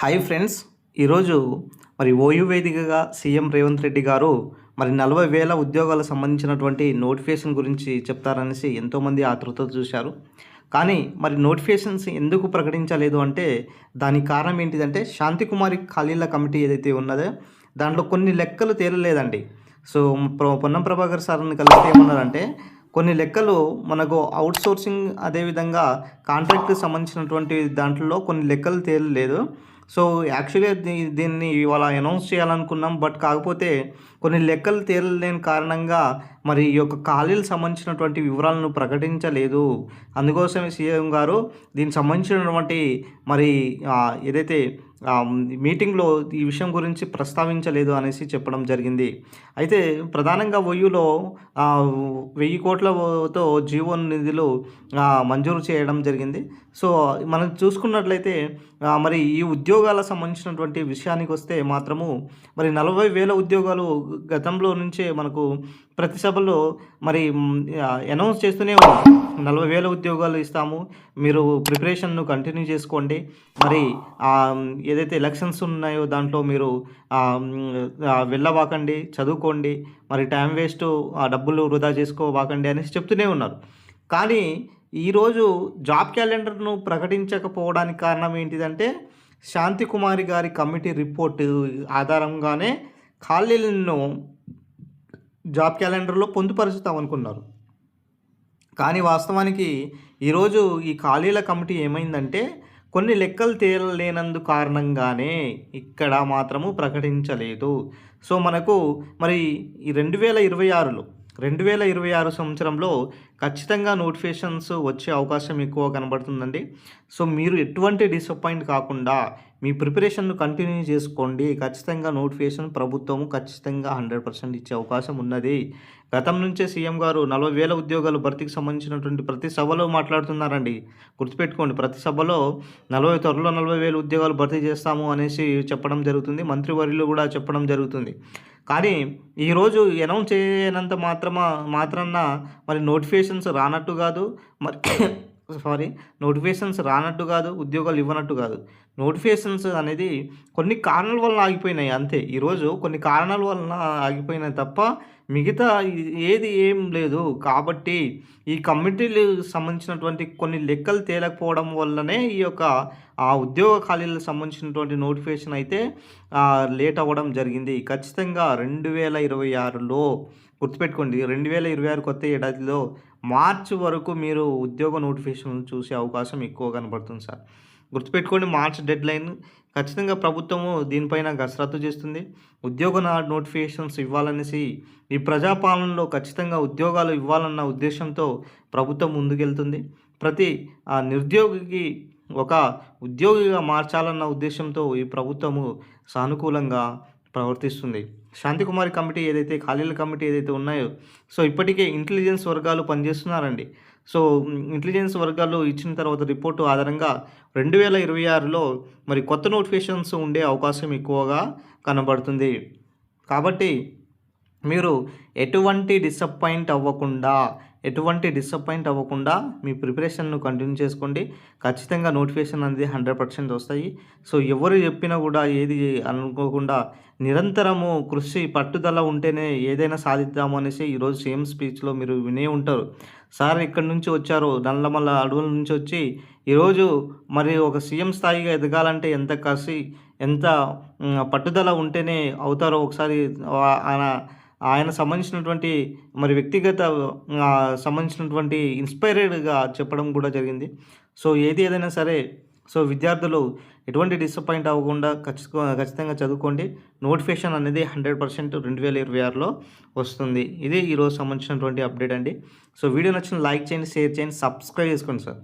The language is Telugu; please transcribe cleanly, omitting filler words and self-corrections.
హాయ్ ఫ్రెండ్స్, ఈరోజు ఓయూ వేదికగా సీఎం రేవంత్ రెడ్డి గారు 40,000 ఉద్యోగాలకు సంబంధించినటువంటి నోటిఫికేషన్ గురించి చెప్తారనేసి ఎంతోమంది ఆతృతతో చూశారు. కానీ నోటిఫికేషన్స్ ఎందుకు ప్రకటించలేదు అంటే దానికి కారణం ఏంటిదంటే శాంతికుమారి ఖాళీల కమిటీ ఏదైతే ఉన్నదో దాంట్లో కొన్ని లెక్కలు తేలలేదండి. సో పొన్నం ప్రభాకర్ సార్ని కలిస్తే ఏమన్నారంటే కొన్ని లెక్కలు మనకు అవుట్సోర్సింగ్ అదేవిధంగా కాంట్రాక్ట్కి సంబంధించినటువంటి దాంట్లో కొన్ని లెక్కలు తేలలేదు. సో యాక్చువల్గా దీన్ని ఇవాళ అనౌన్స్ చేయాలనుకున్నాం. బట్ కాకపోతే కొన్ని లెక్కలు తేలలేని కారణంగా ఈ యొక్క ఖాళీలకు సంబంధించినటువంటి వివరాలను ప్రకటించలేదు. అందుకోసమే సీఎం గారు దీనికి సంబంధించినటువంటి ఏదైతే మీటింగ్లో ఈ విషయం గురించి ప్రస్తావించలేదు అనేసి చెప్పడం జరిగింది. అయితే ప్రధానంగా ఒయ్యూలో 1000 కోట్లతో జీవో నిధులు మంజూరు చేయడం జరిగింది. సో మనం చూసుకున్నట్లయితే ఈ ఉద్యోగాలకు సంబంధించినటువంటి విషయానికి వస్తే మాత్రము 40,000 ఉద్యోగాలు గతంలో నుంచే మనకు ప్రతి సభలో అనౌన్స్ చేస్తూనే ఉన్నాం. 40,000 ఉద్యోగాలు ఇస్తాము, మీరు ప్రిపరేషన్ను కంటిన్యూ చేసుకోండి, ఏదైతే ఎలక్షన్స్ ఉన్నాయో దాంట్లో మీరు వెళ్ళబాకండి, చదువుకోండి, టైం వేస్ట్ డబ్బులు వృధా చేసుకోబాకండి అనేసి చెప్తూనే ఉన్నారు. కానీ ఈరోజు జాబ్ క్యాలెండర్ను ప్రకటించకపోవడానికి కారణం ఏంటిదంటే శాంతికుమారి గారి కమిటీ రిపోర్టు ఆధారంగానే ఖాళీలను జాబ్ క్యాలెండర్లో పొందుపరుస్తామనుకున్నారు. కానీ వాస్తవానికి ఈరోజు ఈ ఖాళీల కమిటీ ఏమైందంటే కొన్ని లెక్కలు తేలలేనందు కారణంగానే ఇక్కడ మాత్రము ప్రకటించలేదు. సో మనకు ఈ 2026 సంవత్సరంలో ఖచ్చితంగా నోటిఫికేషన్స్ వచ్చే అవకాశం ఎక్కువ కనబడుతుందండి. సో మీరు ఎటువంటి డిసప్పాయింట్ కాకుండా మీ ప్రిపరేషన్ను కంటిన్యూ చేసుకోండి. ఖచ్చితంగా నోటిఫికేషన్ ప్రభుత్వము ఖచ్చితంగా 100% ఇచ్చే అవకాశం ఉన్నది. గతం నుంచే సీఎం గారు 40,000 ఉద్యోగాలు భర్తీకి సంబంధించినటువంటి ప్రతి సభలో మాట్లాడుతున్నారండి. గుర్తుపెట్టుకోండి, ప్రతి సభలో త్వరలో 40,000 ఉద్యోగాలు భర్తీ చేస్తాము అనేసి చెప్పడం జరుగుతుంది. మంత్రివర్యులు కూడా చెప్పడం జరుగుతుంది. కానీ ఈరోజు అనౌన్స్ చేయనంత మాత్రాన నోటిఫికేషన్స్ రానట్టు కాదు, నోటిఫికేషన్స్ రానట్టు కాదు, ఉద్యోగాలు ఇవ్వనట్టు కాదు. నోటిఫికేషన్స్ అనేది కొన్ని కారణాల వలన ఆగిపోయినాయి అంతే. ఈరోజు కొన్ని కారణాల వలన ఆగిపోయినాయి తప్ప మిగతా ఏం లేదు. కాబట్టి ఈ కమిటీలకు సంబంధించినటువంటి కొన్ని లెక్కలు తేలకపోవడం వల్లనే ఈ యొక్క ఉద్యోగ ఖాళీలకు సంబంధించినటువంటి నోటిఫికేషన్ అయితే లేట్ అవ్వడం జరిగింది. ఖచ్చితంగా 2026లో గుర్తుపెట్టుకోండి, 2026 కొత్త ఏడాదిలో మార్చి వరకు మీరు ఉద్యోగ నోటిఫికేషన్ చూసే అవకాశం ఎక్కువ కనబడుతుంది సార్. గుర్తుపెట్టుకోండి, మార్చ్ డెడ్లైన్ ఖచ్చితంగా ప్రభుత్వము దీనిపైన కసరత్తు చేస్తుంది. ఉద్యోగ నోటిఫికేషన్స్ ఇవ్వాలనేసి ఈ ప్రజాపాలనలో ఖచ్చితంగా ఉద్యోగాలు ఇవ్వాలన్న ఉద్దేశంతో ప్రభుత్వం ముందుకెళ్తుంది. ప్రతి నిరుద్యోగికి ఒక ఉద్యోగిగా మార్చాలన్న ఉద్దేశంతో ఈ ప్రభుత్వము సానుకూలంగా ప్రవర్తిస్తుంది. శాంతికుమారి కమిటీ ఏదైతే ఖాళీల కమిటీ ఏదైతే ఉన్నాయో, సో ఇప్పటికే ఇంటెలిజెన్స్ వర్గాలు పనిచేస్తున్నారండి. సో ఇంటెలిజెన్స్ వర్గాలు ఇచ్చిన తర్వాత రిపోర్టు ఆధారంగా 2026లో కొత్త నోటిఫికేషన్స్ ఉండే అవకాశం ఎక్కువగా కనబడుతుంది. కాబట్టి మీరు ఎటువంటి డిసప్పాయింట్ అవ్వకుండా మీ ప్రిపరేషన్ను కంటిన్యూ చేసుకోండి. ఖచ్చితంగా నోటిఫికేషన్ అనేది 100% వస్తాయి. సో ఎవరు చెప్పినా కూడా ఏది అనుకోకుండా నిరంతరము కృషి పట్టుదల ఉంటేనే ఏదైనా సాధిద్దాము అనేసి ఈరోజు సీఎం స్పీచ్లో మీరు వినే ఉంటారు. సార్ ఇక్కడి నుంచి వచ్చారు, నల్లమల్ల అడవుల నుంచి వచ్చి ఈరోజు ఒక సీఎం స్థాయిగా ఎదగాలంటే ఎంత కసి ఎంత పట్టుదల ఉంటేనే అవుతారో ఒకసారి ఆయన సంబంధించినటువంటి వ్యక్తిగత సంబంధించినటువంటి ఇన్స్పైర్డ్గా చెప్పడం కూడా జరిగింది. సో ఏదైనా సరే, సో విద్యార్థులు ఎటువంటి డిసప్పాయింట్ అవ్వకుండా ఖచ్చితంగా చదువుకోండి. నోటిఫికేషన్ అనేది 100% 2026లో వస్తుంది. ఇది ఈరోజు సంబంధించినటువంటి అప్డేట్ అండి. సో వీడియో నచ్చిన లైక్ చేయండి, షేర్ చేయండి, సబ్స్క్రైబ్ చేసుకోండి సార్.